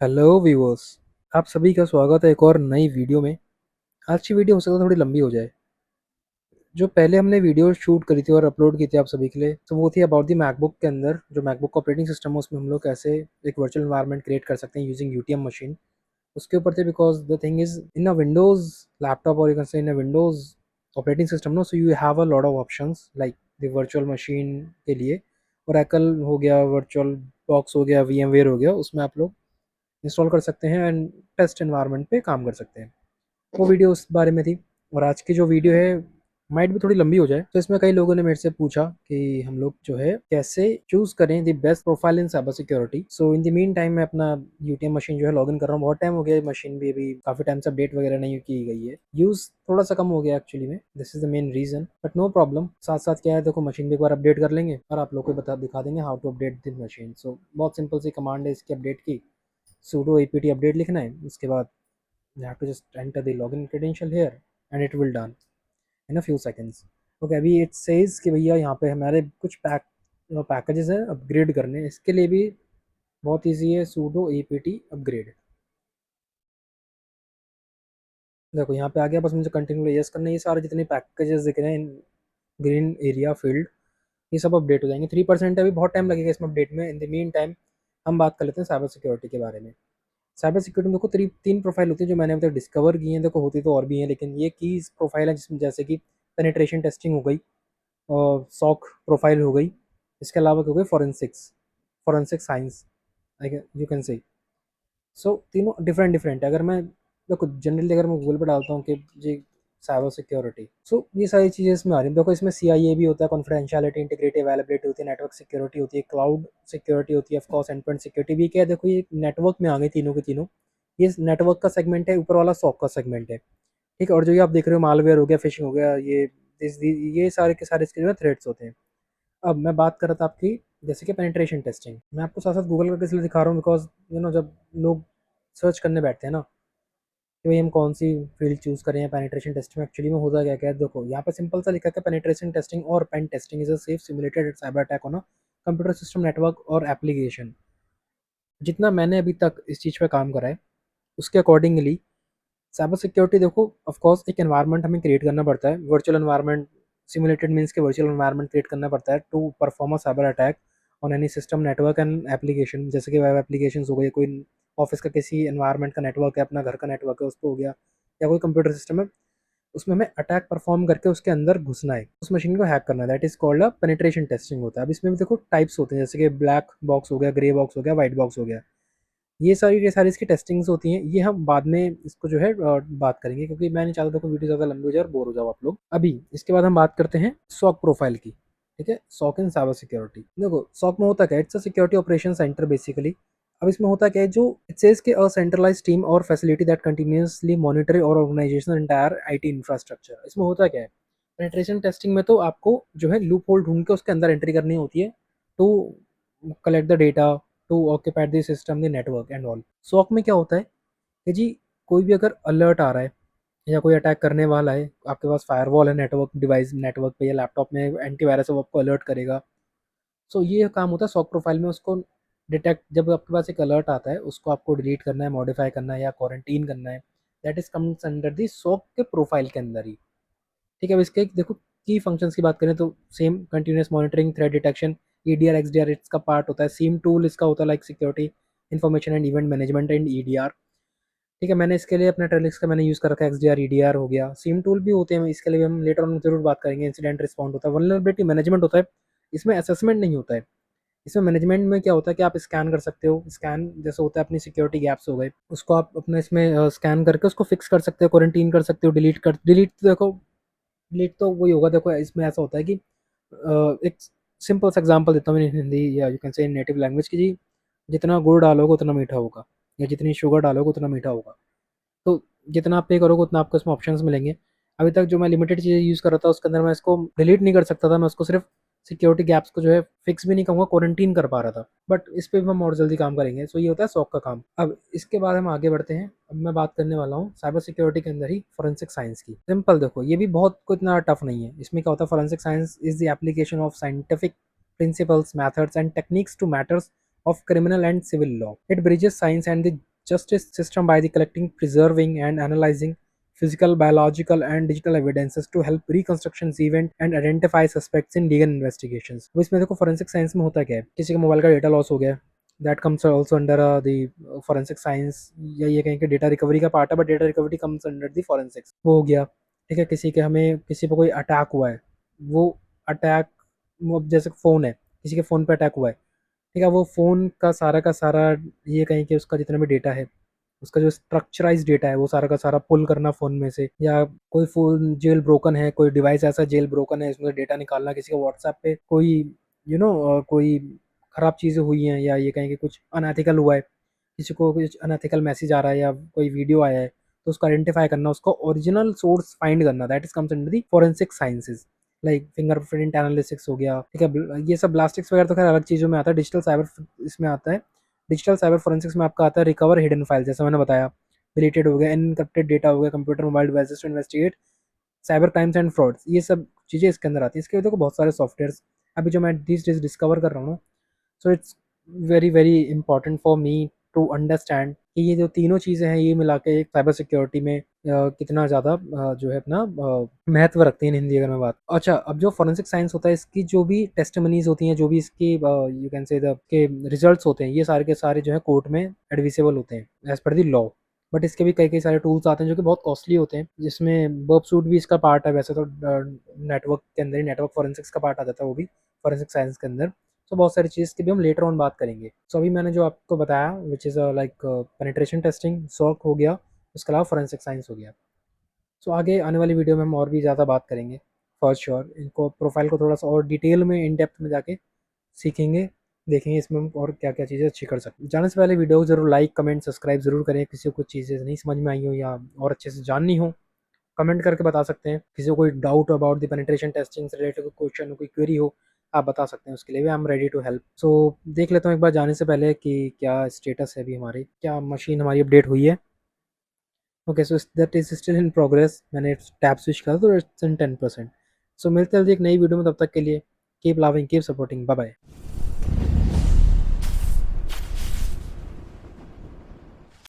Hello viewers. आप सभी का स्वागत है एक और नई वीडियो में। आज की वीडियो हो सकता है थोड़ी लंबी हो जाए। जो पहले हमने वीडियो शूट करी थी और अपलोड की थी आप सभी के लिए, तो वो थी अबाउट दी मैकबुक के अंदर जो मैकबुक का ऑपरेटिंग सिस्टम है उसमें हम लोग कैसे एक वर्चुअल एनवायरनमेंट क्रिएट कर सकते हैं यूजिंग यूटीएम मशीन। उसके ऊपर थे because the thing is in a Windows laptop और you can say in a Windows operating system no, so you have a lot of options like the virtual machine के लिए। Oracle हो गया, virtual box हो गया, VMware हो गया, उसमें आप लोग इंस्टॉल कर सकते हैं एंड टेस्ट एनवायरनमेंट पे काम कर सकते हैं। वो वीडियो उस बारे में थी। और आज की जो वीडियो है माइट भी थोड़ी लंबी हो जाए, तो इसमें कई लोगों ने मेरे से पूछा कि हम लोग जो है कैसे चूज करें the best profile in cyber security. So in the mean time मैं अपना यूटीएम मशीन जो है लॉगिन कर रहा हूँ। बहुत टाइम हो गया, मशीन भी अभी काफी टाइम से अपडेट वगैरह नहीं की गई है, यूज थोड़ा सा कम हो गया एक्चुअली में। This is the main reason, but no problem. साथ साथ क्या है, देखो मशीन भी एक बार अपडेट कर लेंगे और आप लोग को बता दिखा देंगे how to update the machine. So बहुत सिंपल सी कमांड है इसकी अपडेट की। sudo apt अपडेट लिखना है, उसके बाद you have to just enter the login credential here and it will done in a few seconds. Okay, अभी इट सेज कि भैया यहाँ पे हमारे कुछ पैकेजेस हैं अपग्रेड करने, इसके लिए भी बहुत इजी है sudo apt अपग्रेड। देखो यहाँ पे आ गया, बस मुझे कंटिन्यू यस करना है। ये सारे जितने पैकेजेस दिख रहे हैं ग्रीन एरिया फील्ड, ये सब अपडेट हो जाएंगे। 3% अभी बहुत टाइम लगेगा इसमें अपडेट में। इन द मीन टाइम हम बात कर लेते हैं साइबर सिक्योरिटी के बारे में। साइबर सिक्योरिटी में देखो तीन प्रोफाइल होती है जो मैंने अभी तक डिस्कवर की हैं। देखो होती तो और भी हैं, लेकिन ये की प्रोफाइल है जिसमें जैसे कि पेनिट्रेशन टेस्टिंग हो गई और सॉक प्रोफाइल हो गई। इसके अलावा हो गई forensics, forensic science, you can say. So तीनों डिफरेंट डिफरेंट है। अगर मैं देखो जनरली अगर मैं गूगल पर डालता हूँ कि जी साइबर सिक्योरिटी, सो ये सारी चीज़ें इसमें आ रही हैं। देखो इसमें सीआईए भी होता है, कॉन्फिडेंशियलिटी, इंटीग्रिटी, अवेलेबिलिटी होती है, नेटवर्क सिक्योरिटी होती है, क्लाउड सिक्योरिटी होती है, ऑफ कोर्स एंडपॉइंट सिक्योरिटी भी। क्या है, देखो ये नेटवर्क में आ गई तीनों के तीनों। ये नेटवर्क का सेगमेंट है, ऊपर वाला सॉक का सेगमेंट है, ठीक है। और जो ये आप देख रहे हो मालवेयर हो गया, फिशिंग हो गया, ये सारे के सारे इसके जो है थ्रेड्स होते हैं। अब मैं बात कर रहा था आपकी जैसे कि पेनिट्रेशन टेस्टिंग। मैं आपको साथ साथ गूगल करके इसलिए दिखा रहा हूँ बिकॉज जब लोग सर्च करने बैठते हैं ना कि भाई हम कौन सी फील्ड चूज करें या पेनिट्रेशन टेस्टिंग में एक्चुअली में होता क्या क्या है, देखो यहाँ पे सिंपल सा लिखा है पेनिट्रेशन टेस्टिंग और pen testing is a safe simulated cyber attack on a computer system network और एप्लीकेशन। जितना मैंने अभी तक इस चीज़ पे काम करा है उसके अकॉर्डिंगली साइबर सिक्योरिटी, देखो ऑफ कोर्स एक एनवायरनमेंट हमें क्रिएट करना पड़ता है। वर्चुअल एनवायरनमेंट सिमुलेटेड मींस के वर्चुअल एनवायरनमेंट क्रिएट करना पड़ता है to perform a cyber attack on any system network and application. जैसे कि वेब एप्लीकेशन हो गई, कोई ऑफिस का किसी एनवायरनमेंट का नेटवर्क है, अपना घर का नेटवर्क है, उस पर हो गया, या कोई कंप्यूटर सिस्टम है, उसमें हमें अटैक परफॉर्म करके उसके अंदर घुसना है, उस मशीन को हैक करना है। That is called a penetration testing होता है। अब इसमें भी देखो टाइप्स होते हैं, जैसे कि ब्लैक बॉक्स हो गया, ग्रे बॉक्स हो गया, व्हाइट बॉक्स हो गया। ये सारी इसकी टेस्टिंग्स होती हैं। ये हम बाद में इसको जो है बात करेंगे, क्योंकि मैं नहीं चाहता था कोई वीडियो ज़्यादा लंबी हो जाए और बोर हो जाओ आप लोग। अभी इसके बाद हम बात करते हैं सॉक प्रोफाइल की, ठीक है। सॉक इन साइबर सिक्योरिटी, देखो सॉक में होता क्या है, it's a security operation centre basically. अब इसमें होता क्या है, जो इट सेज के अ सेंट्रलाइज्ड टीम और फैसिलिटी दैट कंटिन्यूअसली मॉनिटर और ऑर्गेनाइजेशन एंटायर आईटी इंफ्रास्ट्रक्चर। इसमें होता क्या है, पेनिट्रेशन टेस्टिंग में तो आपको जो है लूप होल ढूंढ के उसके अंदर एंट्री करनी होती है to collect the data, to occupy the system, the network and all. SOC में क्या होता है कि जी कोई भी अगर अलर्ट आ रहा है या कोई अटैक करने वाला है, आपके पास फायरवॉल है नेटवर्क डिवाइस, नेटवर्क पे या लैपटॉप में एंटीवायरस है, वो आपको अलर्ट करेगा। सो ये काम होता है सॉक प्रोफाइल में। उसको डिटेक्ट, जब आपके पास एक अलर्ट आता है उसको आपको डिलीट करना है, मॉडिफाई करना है या क्वारंटीन करना है, that is comes under the SOC के प्रोफाइल के अंदर ही, ठीक है। अब इसके देखो की फंक्शंस की बात करें तो same continuous monitoring, threat detection, EDR XDR इसका पार्ट होता है। सीम टूल इसका होता है like security information and event management and EDR, ठीक है। मैंने इसके लिए अपने ट्रेलिक्स का मैंने यूज़ कर रखा है, एक्सडीआर ईडीआर हो गया। सीम टूल भी होते हैं, इसके लिए हम लेटर ऑन जरूर बात करेंगे। इंसिडेंट रिस्पॉन्ड होता है, वल्नरेबिलिटी मैनेजमेंट होता है। इसमें असेसमेंट नहीं होता है। इसमें मैनेजमेंट में क्या होता है कि आप स्कैन कर सकते हो, स्कैन जैसे होता है अपनी सिक्योरिटी गैप्स हो गए, उसको आप अपने इसमें स्कैन करके उसको फिक्स कर सकते हो, क्वारंटीन कर सकते हो, डिलीट तो देखो डिलीट तो वही होगा। देखो इसमें ऐसा होता है कि एक सिंपल सा एग्जांपल देता हूँ इन हिंदी या you can say in native language की जी, जितना गुड़ डालोगे उतना मीठा होगा, या जितनी शुगर डालोगे उतना मीठा होगा। तो जितना आप पे करोगे उतना आपको इसमें ऑप्शंस मिलेंगे। अभी तक जो मैं लिमिटेड चीज़ें यूज़ कर रहा था उसके अंदर मैं इसको डिलीट नहीं कर सकता था, मैं उसको सिर्फ सिक्योरिटी गैप्स को जो है फिक्स भी नहीं कहूँगा, क्वारंटीन कर पा रहा था। बट इस पे भी हम और जल्दी काम करेंगे। सो ये होता है सॉक का काम। अब इसके बाद हम आगे बढ़ते हैं। अब मैं बात करने वाला हूँ साइबर सिक्योरिटी के अंदर ही फोरेंसिक साइंस की। सिंपल देखो, ये भी बहुत कुछ इतना टफ नहीं है। इसमें क्या होता है, forensic science is the application of scientific principles, methods, and techniques to matters of criminal and civil law. It bridges science and the justice system by the collecting, preserving, and analyzing physical, biological, and digital evidences to help reconstructions event and identify suspects in legal investigations. अब इसमें देखो forensic science में होता क्या है, किसी का mobile का डेटा लॉस हो गया, that comes also under the forensic science, या ये कहें कि डेटा रिकवरी का पार्ट है, but data recovery comes under the forensics. वो हो गया, ठीक है। किसी के हमें किसी पे कोई अटैक हुआ है, वो अटैक, वो जैसे फ़ोन है, किसी के फ़ोन पे अटैक हुआ है, ठीक है, वो फ़ोन का सारा ये कहें कि उसका जितना भी डेटा है, उसका जो स्ट्रक्चराइज़ डेटा है, वो सारा का सारा पुल करना फ़ोन में से, या कोई फ़ोन जेल ब्रोकन है, कोई डिवाइस ऐसा जेल ब्रोकन है, इसमें से डेटा निकालना, किसी का व्हाट्सएप पे कोई कोई ख़राब चीज़ें हुई हैं, या ये कहें कि कुछ अनएथिकल हुआ है, किसी को कुछ अनएथिकल मैसेज आ रहा है या कोई वीडियो आया है, तो उसको आइडेंटिफाई करना, उसका ओरिजिनल सोर्स फाइंड करना, that is comes under the forensic sciences. Like fingerprint analysis हो गया, ठीक है। ये सब ब्लास्टिक्स वगैरह तो खैर अलग चीज़ों में आता है, डिजिटल साइबर इसमें आता है। डिजिटल साइबर फोरेंसिक्स में आपका आता है रिकवर हिडन फाइल, जैसे मैंने बताया, डिलीटेड हो गया, इनकप्टेड डेटा हो गया, computer mobile devices to investigate cyber crimes and frauds, ये सब चीज़ें इसके अंदर आती है। इसके देखो बहुत सारे सॉफ्टवेयर्स अभी जो मैं दिस डेज डिस्कवर कर रहा हूँ, so it's very very important for me to understand कि ये जो तीनों चीज़ें हैं, ये मिला के एक साइबर सिक्योरिटी में कितना ज़्यादा जो है अपना महत्व रखती हैं, इन हिंदी अगर मैं बात। अच्छा, अब जो फोरेंसिक साइंस होता है, इसकी जो भी टेस्टिमनीज होती हैं, जो भी इसकी यू कैन से द के रिजल्ट्स होते हैं, ये सारे के सारे जो है कोर्ट में एडमिसिबल होते हैं as per the law. But इसके भी कई कई सारे टूल्स आते हैं जो कि बहुत कॉस्टली होते हैं, जिसमें बर्ब सूट भी इसका पार्ट है। वैसे तो नेटवर्क के अंदर ही नेटवर्क फोरेंसिक्स का पार्ट आ जाता है, वो भी फोरेंसिक साइंस के अंदर। सो बहुत सारी चीज़ की भी हम लेटर ऑन बात करेंगे। सो अभी मैंने जो आपको बताया, which is like penetration testing, SOC हो गया, उसके अलावा फोरेंसिक साइंस हो गया। सो आगे आने वाली वीडियो में हम और भी ज़्यादा बात करेंगे, फॉर श्योर। इनको प्रोफाइल को थोड़ा सा और डिटेल में इन डेप्थ में जाके सीखेंगे, देखेंगे इसमें हम और क्या क्या चीज़ें अच्छी कर सकते हैं। जाने से पहले वीडियो को जरूर लाइक कमेंट सब्सक्राइब जरूर करें। किसी को कुछ चीज़ें नहीं समझ में आई हो या और अच्छे से जाननी हो, कमेंट करके बता सकते हैं। किसी को कोई doubt about the penetration testing से रिलेटेड कोई क्वेश्चन, कोई क्वेरी हो, आप बता सकते हैं, उसके लिए भी I am ready to help. So देख लेता हूँ एक बार जाने से पहले कि क्या स्टेटस है अभी हमारी, क्या मशीन हमारी अपडेट हुई है। Okay, so that is still in progress. मैंने टैब स्विच करा तो इट्स इन 10%। सो मिलते हैं जल्दी एक नई वीडियो में, तब तक के लिए keep loving keep supporting, bye bye.